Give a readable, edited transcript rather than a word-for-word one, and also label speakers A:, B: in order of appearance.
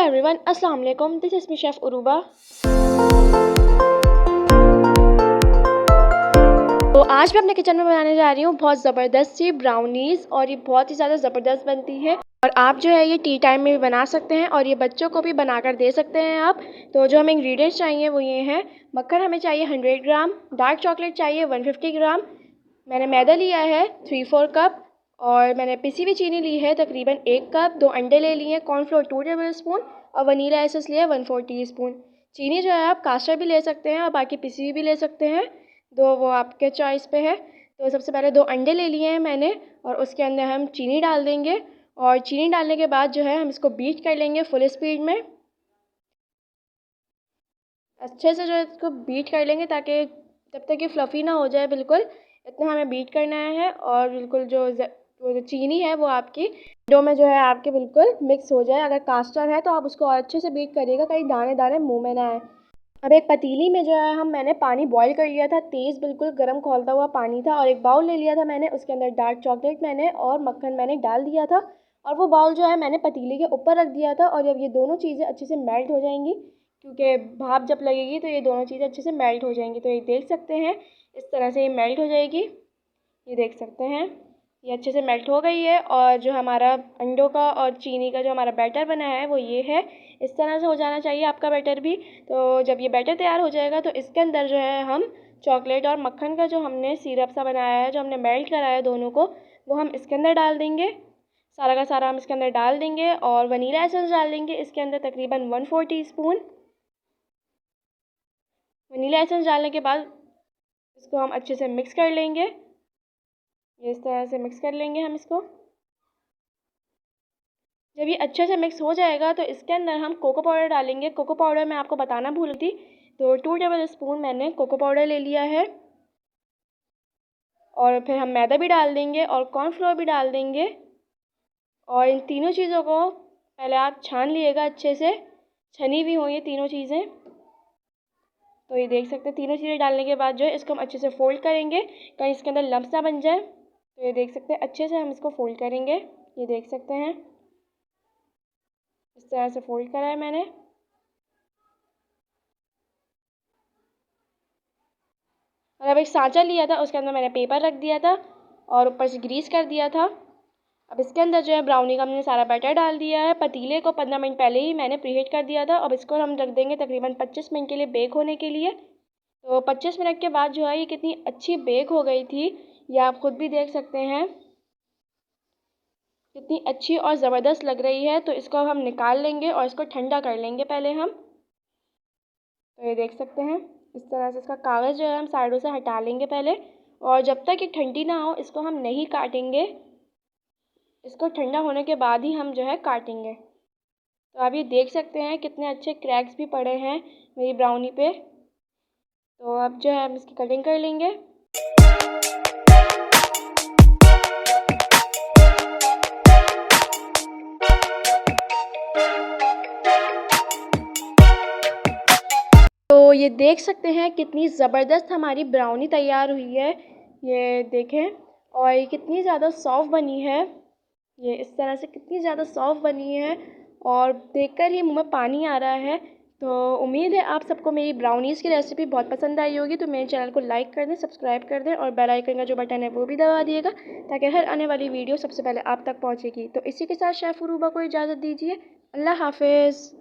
A: Everyone, अस्सलाम वालेकुम। This is me chef Urooba. तो आज मैं अपने किचन में बनाने जा रही हूँ बहुत ज़बरदस्त सी ब्राउनीज़, और ये बहुत ही ज़्यादा ज़बरदस्त बनती है। और आप जो है ये टी टाइम में भी बना सकते हैं और ये बच्चों को भी बनाकर दे सकते हैं आप। तो जो हमें इंग्रेडिएंट्स चाहिए वो ये हैं। मक्खन हमें चाहिए 100 ग्राम, डार्क चॉकलेट चाहिए 150 ग्राम, मैंने मैदा लिया है 3-4 कप, और मैंने पिसी हुई चीनी ली है तकरीबन 1 कप, 2 अंडे ले लिए, कॉर्नफ्लोर 2 टेबल स्पून और वनीला एसेंस लिया 1/4 टीस्पून। चीनी जो है आप कास्टर भी ले सकते हैं और बाकी पिसी हुई भी ले सकते हैं, वो आपके चॉइस पे है। तो सबसे पहले 2 अंडे ले लिए हैं मैंने, और उसके अंदर हम चीनी डाल देंगे, और चीनी डालने के बाद जो है हम इसको बीट कर लेंगे फुल स्पीड में। अच्छे से जो है इसको बीट कर लेंगे ताकि जब तक ये फ्लफ़ी ना हो जाए बिल्कुल, इतना हमें बीट करना है। और बिल्कुल वो जो चीनी है वो आपकी डो में जो है आपके बिल्कुल मिक्स हो जाए। अगर कास्टर है तो आप उसको और अच्छे से बीट करिएगा, कहीं दाने दाने मुंह में ना आए। अब एक पतीली में जो है मैंने पानी बॉईल कर लिया था, तेज़ बिल्कुल गर्म खौलता हुआ पानी था, और एक बाउल ले लिया था मैंने, उसके अंदर डार्क चॉकलेट मैंने और मक्खन मैंने डाल दिया था, और वो बाउल जो है मैंने पतीले के ऊपर रख दिया था। और जब ये दोनों चीज़ें अच्छे से मेल्ट हो जाएंगी, क्योंकि भाप जब लगेगी तो ये दोनों चीज़ें अच्छे से मेल्ट हो जाएंगी, तो ये देख सकते हैं इस तरह से ये मेल्ट हो जाएगी। ये देख सकते हैं ये अच्छे से मेल्ट हो गई है। और जो हमारा अंडों का और चीनी का जो हमारा बैटर बना है वो ये है। इस तरह से हो जाना चाहिए आपका बैटर भी। तो जब ये बैटर तैयार हो जाएगा तो इसके अंदर जो है हम चॉकलेट और मक्खन का जो हमने सिरप सा बनाया है, जो हमने मेल्ट कराया है दोनों को, वो हम इसके अंदर डाल देंगे। सारा का सारा हम इसके अंदर डाल देंगे, और वनीला एसेंस डाल देंगे इसके अंदर तकरीबन 1/4 टीस्पून। वनीला एसेंस डालने के बाद इसको हम अच्छे से मिक्स कर लेंगे। ये इस तरह से मिक्स कर लेंगे हम इसको। जब ये अच्छे से मिक्स हो जाएगा तो इसके अंदर हम कोको पाउडर डालेंगे। कोको पाउडर मैं आपको बताना भूल थी, तो 2 टेबल स्पून मैंने कोको पाउडर ले लिया है। और फिर हम मैदा भी डाल देंगे और कॉर्नफ्लोर भी डाल देंगे, और इन तीनों चीज़ों को पहले आप छान लिएगा, अच्छे से छनी हुई हों ये तीनों चीज़ें। तो ये देख सकते हैं तीनों चीज़ें डालने के बाद जो है इसको हम अच्छे से फ़ोल्ड करेंगे, कहीं इसके अंदर लम्स ना बन जाए। तो ये देख सकते हैं अच्छे से हम इसको फ़ोल्ड करेंगे। ये देख सकते हैं इस तरह से फ़ोल्ड करा है मैंने। और अब एक सांचा लिया था, उसके अंदर मैंने पेपर रख दिया था और ऊपर से ग्रीस कर दिया था। अब इसके अंदर जो है ब्राउनी का हमने सारा बैटर डाल दिया है। पतीले को 15 मिनट पहले ही मैंने प्रीहीट कर दिया था। अब इसको हम रख देंगे तकरीबन 25 मिनट के लिए बेक होने के लिए। तो 25 मिनट के बाद जो है ये कितनी अच्छी बेक हो गई थी, ये आप ख़ुद भी देख सकते हैं कितनी अच्छी और ज़बरदस्त लग रही है। तो इसको हम निकाल लेंगे और इसको ठंडा कर लेंगे पहले हम। तो ये देख सकते हैं इस तरह से इसका कागज़ जो है हम साइडों से हटा लेंगे पहले, और जब तक ये ठंडी ना हो इसको हम नहीं काटेंगे। इसको ठंडा होने के बाद ही हम जो है काटेंगे। तो आप ये देख सकते हैं कितने अच्छे क्रैक्स भी पड़े हैं मेरी ब्राउनी पे। तो अब जो है हम इसकी कटिंग कर लेंगे। तो ये देख सकते हैं कितनी ज़बरदस्त हमारी ब्राउनी तैयार हुई है। ये देखें, और ये कितनी ज़्यादा सॉफ्ट बनी है। ये इस तरह से कितनी ज़्यादा सॉफ्ट बनी है, और देखकर ही मुंह में पानी आ रहा है। तो उम्मीद है आप सबको मेरी ब्राउनीज़ की रेसिपी बहुत पसंद आई होगी। तो मेरे चैनल को लाइक कर दें, सब्सक्राइब कर दें, और बेल आइकन का जो बटन है वो भी दबा दिएगा, ताकि हर आने वाली वीडियो सबसे पहले आप तक पहुंचेगी। तो इसी के साथ शेफ़ उरूबा को इजाज़त दीजिए। अल्लाह हाफ़िज़।